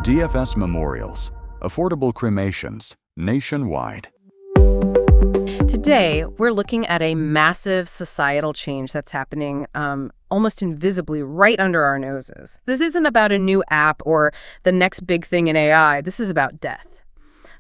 DFS Memorials, affordable cremations nationwide. Today, we're looking at a massive societal change that's happening almost invisibly right under our noses. This isn't about a new app or the next big thing in AI. This is about death.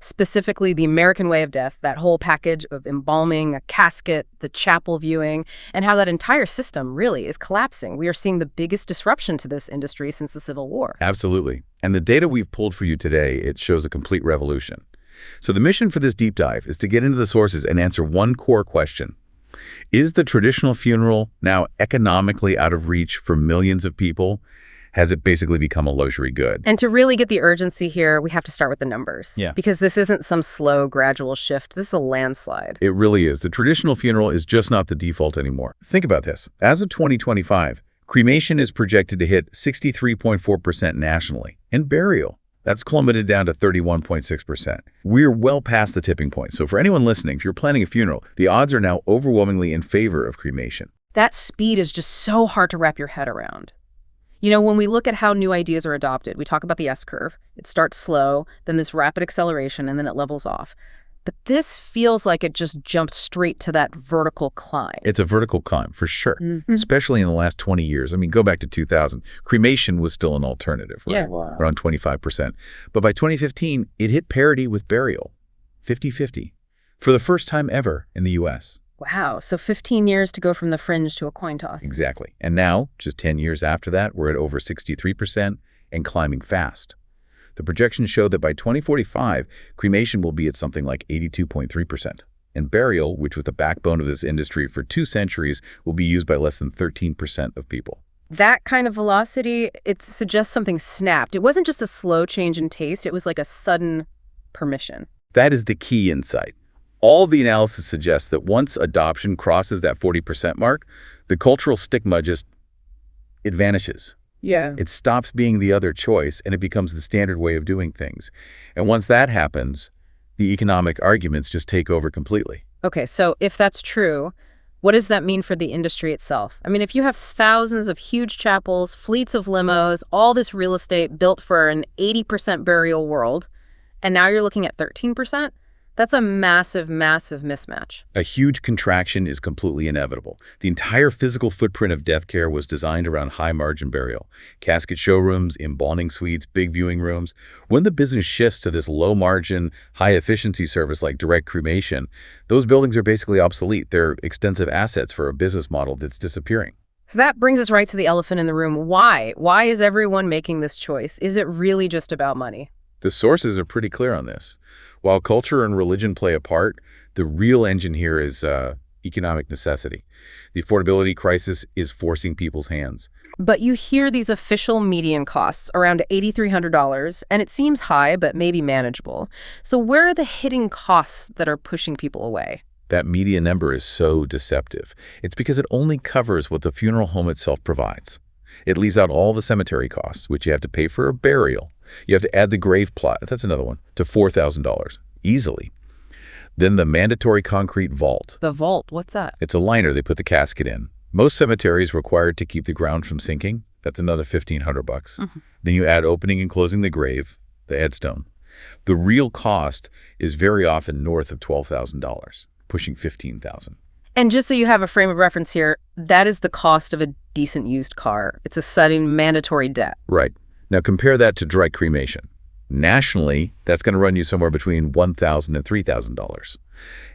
Specifically, the American way of death, that whole package of embalming, a casket, the chapel viewing, and how that entire system really is collapsing. We are seeing the biggest disruption to this industry since the Civil War. Absolutely. And the data we've pulled for you today, it shows a complete revolution. So the mission for this deep dive is to get into the sources and answer one core question. Is the traditional funeral now economically out of reach for millions of people? Has it basically become a luxury good? And to really get the urgency here, we have to start with the numbers. Yeah. Because this isn't some slow, gradual shift. This is a landslide. It really is. The traditional funeral is just not the default anymore. Think about this. As of 2025, cremation is projected to hit 63.4% nationally, and burial, that's plummeted down to 31.6%. We're well past the tipping point. So for anyone listening, if you're planning a funeral, the odds are now overwhelmingly in favor of cremation. That speed is just so hard to wrap your head around. You know, when we look at how new ideas are adopted, we talk about the S-curve. It starts slow, then this rapid acceleration, and then it levels off. But this feels like it just jumped straight to that vertical climb. It's a vertical climb, for sure, especially in the last 20 years. I mean, go back to 2000. Cremation was still an alternative, right? Yeah. Wow. Around 25%. But by 2015, it hit parity with burial, 50-50, for the first time ever in the U.S. Wow, so 15 years to go from the fringe to a coin toss. Exactly. And now, just 10 years after that, we're at over 63% and climbing fast. The projections show that by 2045, cremation will be at something like 82.3%. And burial, which was the backbone of this industry for 2 centuries, will be used by less than 13% of people. That kind of velocity, it suggests something snapped. It wasn't just a slow change in taste, it was like a sudden permission. That is the key insight. All the analysis suggests that once adoption crosses that 40% mark, the cultural stigma it vanishes. Yeah. It stops being the other choice, and it becomes the standard way of doing things. And once that happens, the economic arguments just take over completely. Okay, so if that's true, what does that mean for the industry itself? I mean, if you have thousands of huge chapels, fleets of limos, all this real estate built for an 80% burial world, and now you're looking at 13%, that's a massive, massive mismatch. A huge contraction is completely inevitable. The entire physical footprint of death care was designed around high-margin burial. Casket showrooms, embalming suites, big viewing rooms. When the business shifts to this low-margin, high-efficiency service like direct cremation, those buildings are basically obsolete. They're extensive assets for a business model that's disappearing. So that brings us right to the elephant in the room. Why? Why is everyone making this choice? Is it really just about money? The sources are pretty clear on this. While culture and religion play a part, the real engine here is economic necessity. The affordability crisis is forcing people's hands. But you hear these official median costs around $8,300, and it seems high, but maybe manageable. So where are the hidden costs that are pushing people away? That median number is so deceptive. It's because it only covers what the funeral home itself provides. It leaves out all the cemetery costs, which you have to pay for a burial. You have to add the grave plot, that's another one, to $4,000, easily. Then the mandatory concrete vault. The vault, what's that? It's a liner they put the casket in. Most cemeteries required to keep the ground from sinking. That's another $1,500. Then you add opening and closing the grave, the headstone. The real cost is very often north of $12,000, pushing $15,000. And just so you have a frame of reference here, that is the cost of a decent used car. It's a sudden mandatory debt. Right. Now compare that to direct cremation. Nationally, that's going to run you somewhere between $1,000 and $3,000.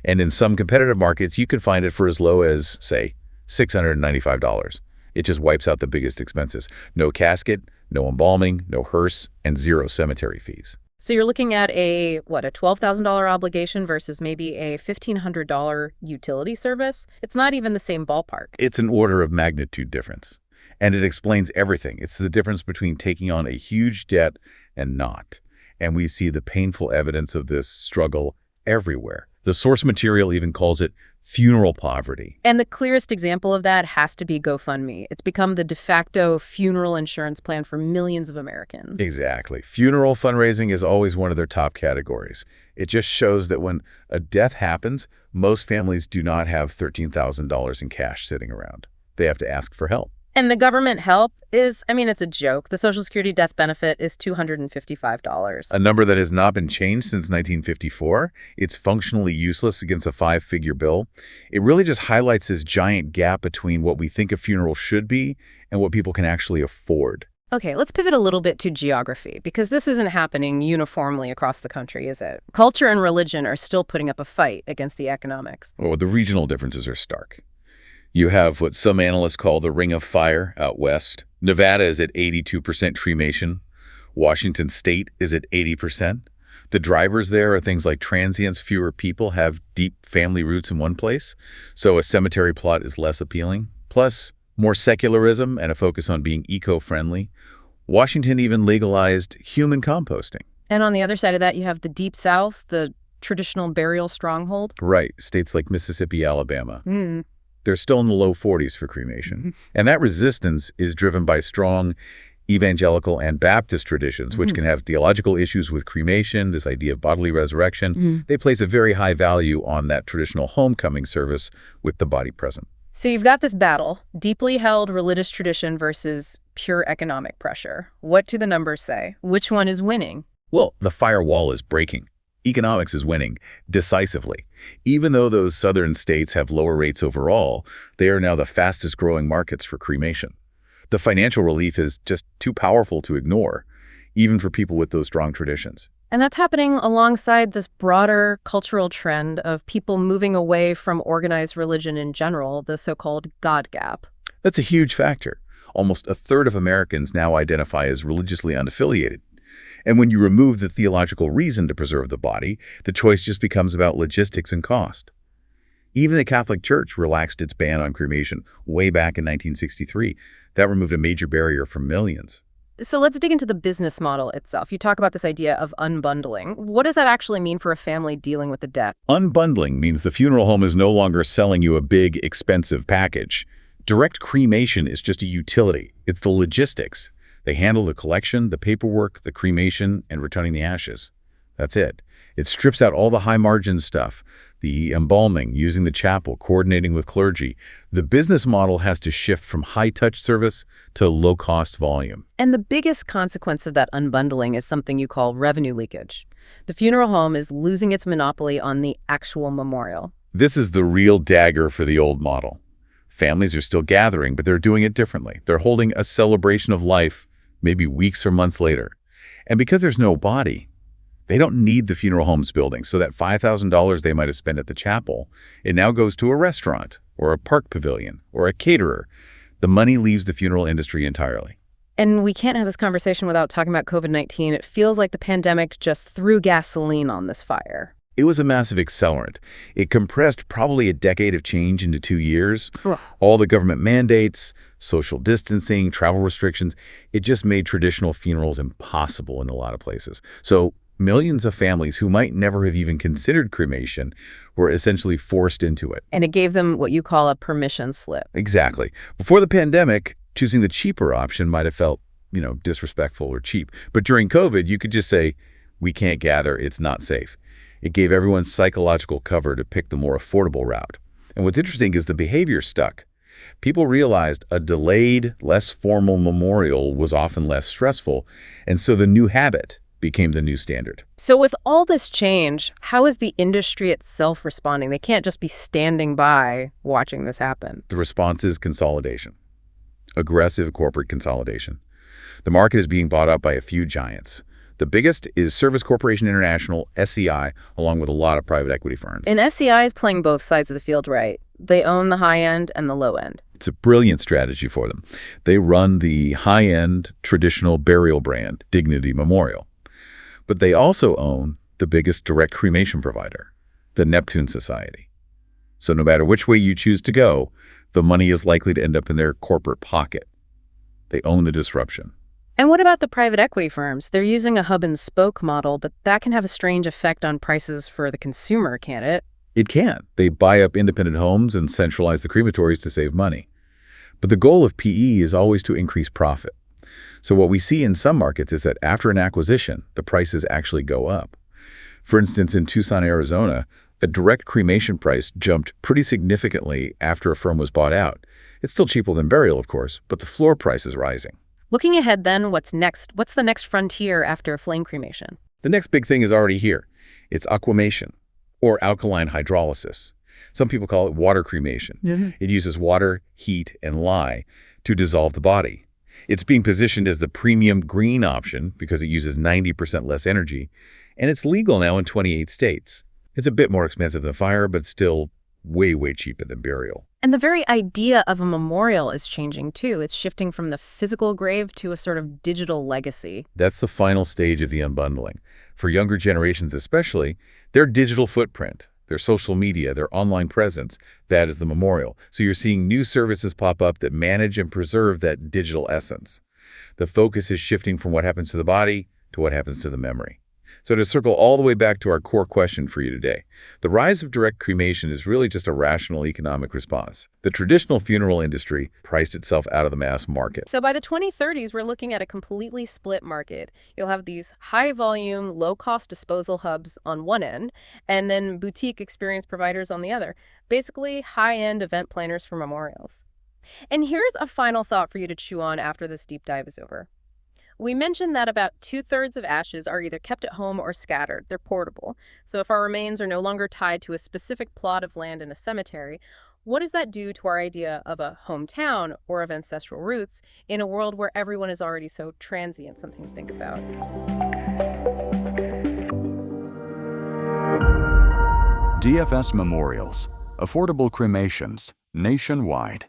And in some competitive markets, you can find it for as low as, say, $695. It just wipes out the biggest expenses. No casket, no embalming, no hearse, and 0 cemetery fees. So you're looking at a $12,000 obligation versus maybe a $1,500 utility service? It's not even the same ballpark. It's an order of magnitude difference. And it explains everything. It's the difference between taking on a huge debt and not. And we see the painful evidence of this struggle everywhere. The source material even calls it funeral poverty. And the clearest example of that has to be GoFundMe. It's become the de facto funeral insurance plan for millions of Americans. Exactly. Funeral fundraising is always one of their top categories. It just shows that when a death happens, most families do not have $13,000 in cash sitting around. They have to ask for help. And the government help is, it's a joke. The Social Security death benefit is $255. A number that has not been changed since 1954. It's functionally useless against a five-figure bill. It really just highlights this giant gap between what we think a funeral should be and what people can actually afford. Okay, let's pivot a little bit to geography, because this isn't happening uniformly across the country, is it? Culture and religion are still putting up a fight against the economics. Well, the regional differences are stark. You have what some analysts call the Ring of Fire out west. Nevada is at 82% cremation. Washington State is at 80%. The drivers there are things like transients. Fewer people have deep family roots in one place, so a cemetery plot is less appealing. Plus, more secularism and a focus on being eco-friendly. Washington even legalized human composting. And on the other side of that, you have the Deep South, the traditional burial stronghold. Right, states like Mississippi, Alabama. They're still in the low 40s for cremation. And that resistance is driven by strong evangelical and Baptist traditions, which can have theological issues with cremation, this idea of bodily resurrection. They place a very high value on that traditional homecoming service with the body present. So you've got this battle, deeply held religious tradition versus pure economic pressure. What do the numbers say? Which one is winning? Well, the firewall is breaking. Economics is winning decisively. Even though those southern states have lower rates overall, they are now the fastest growing markets for cremation. The financial relief is just too powerful to ignore, even for people with those strong traditions. And that's happening alongside this broader cultural trend of people moving away from organized religion in general, the so-called God gap. That's a huge factor. Almost a third of Americans now identify as religiously unaffiliated. And when you remove the theological reason to preserve the body, the choice just becomes about logistics and cost. Even the Catholic Church relaxed its ban on cremation way back in 1963. That removed a major barrier for millions. So let's dig into the business model itself. You talk about this idea of unbundling. What does that actually mean for a family dealing with the death? Unbundling means the funeral home is no longer selling you a big, expensive package. Direct cremation is just a utility. It's the logistics. They handle the collection, the paperwork, the cremation, and returning the ashes. That's it. It strips out all the high-margin stuff, the embalming, using the chapel, coordinating with clergy. The business model has to shift from high-touch service to low-cost volume. And the biggest consequence of that unbundling is something you call revenue leakage. The funeral home is losing its monopoly on the actual memorial. This is the real dagger for the old model. Families are still gathering, but they're doing it differently. They're holding a celebration of life maybe weeks or months later. And because there's no body, they don't need the funeral home's building, so that $5,000 they might have spent at the chapel, it now goes to a restaurant or a park pavilion or a caterer. The money leaves the funeral industry entirely. And we can't have this conversation without talking about COVID-19. It feels like the pandemic just threw gasoline on this fire. It was a massive accelerant. It compressed probably a decade of change into 2 years. All the government mandates, social distancing, travel restrictions, it just made traditional funerals impossible in a lot of places. So millions of families who might never have even considered cremation were essentially forced into it. And it gave them what you call a permission slip. Exactly. Before the pandemic, choosing the cheaper option might have felt, disrespectful or cheap. But during COVID, you could just say, we can't gather, it's not safe. It gave everyone psychological cover to pick the more affordable route. And what's interesting is the behavior stuck. People realized a delayed, less formal memorial was often less stressful, and so the new habit became the new standard. So with all this change, how is the industry itself responding? They can't just be standing by watching this happen. The response is consolidation. Aggressive corporate consolidation. The market is being bought up by a few giants. The biggest is Service Corporation International, SCI, along with a lot of private equity firms. And SCI is playing both sides of the field right. They own the high end and the low end. It's a brilliant strategy for them. They run the high-end traditional burial brand, Dignity Memorial. But they also own the biggest direct cremation provider, the Neptune Society. So no matter which way you choose to go, the money is likely to end up in their corporate pocket. They own the disruption. And what about the private equity firms? They're using a hub and spoke model, but that can have a strange effect on prices for the consumer, can't it? It can. They buy up independent homes and centralize the crematories to save money. But the goal of PE is always to increase profit. So what we see in some markets is that after an acquisition, the prices actually go up. For instance, in Tucson, Arizona, a direct cremation price jumped pretty significantly after a firm was bought out It's still cheaper than burial, of course, but the floor price is rising. Looking ahead then, what's next? What's the next frontier after flame cremation? The next big thing is already here. It's aquamation, or alkaline hydrolysis. Some people call it water cremation. It uses water, heat, and lye to dissolve the body. It's being positioned as the premium green option because it uses 90% less energy, and it's legal now in 28 states. It's a bit more expensive than fire, but still way, way cheaper than burial. And the very idea of a memorial is changing too. It's shifting from the physical grave to a sort of digital legacy. That's the final stage of the unbundling. For younger generations especially, their digital footprint, their social media, their online presence, that is the memorial. So you're seeing new services pop up that manage and preserve that digital essence. The focus is shifting from what happens to the body to what happens to the memory. So to circle all the way back to our core question for you today, the rise of direct cremation is really just a rational economic response. The traditional funeral industry priced itself out of the mass market. So by the 2030s, we're looking at a completely split market. You'll have these high-volume, low-cost disposal hubs on one end, and then boutique experience providers on the other. Basically, high-end event planners for memorials. And here's a final thought for you to chew on after this deep dive is over. We mentioned that about 2/3 of ashes are either kept at home or scattered. They're portable. So if our remains are no longer tied to a specific plot of land in a cemetery, what does that do to our idea of a hometown or of ancestral roots in a world where everyone is already so transient? Something to think about. DFS Memorials, affordable cremations, nationwide.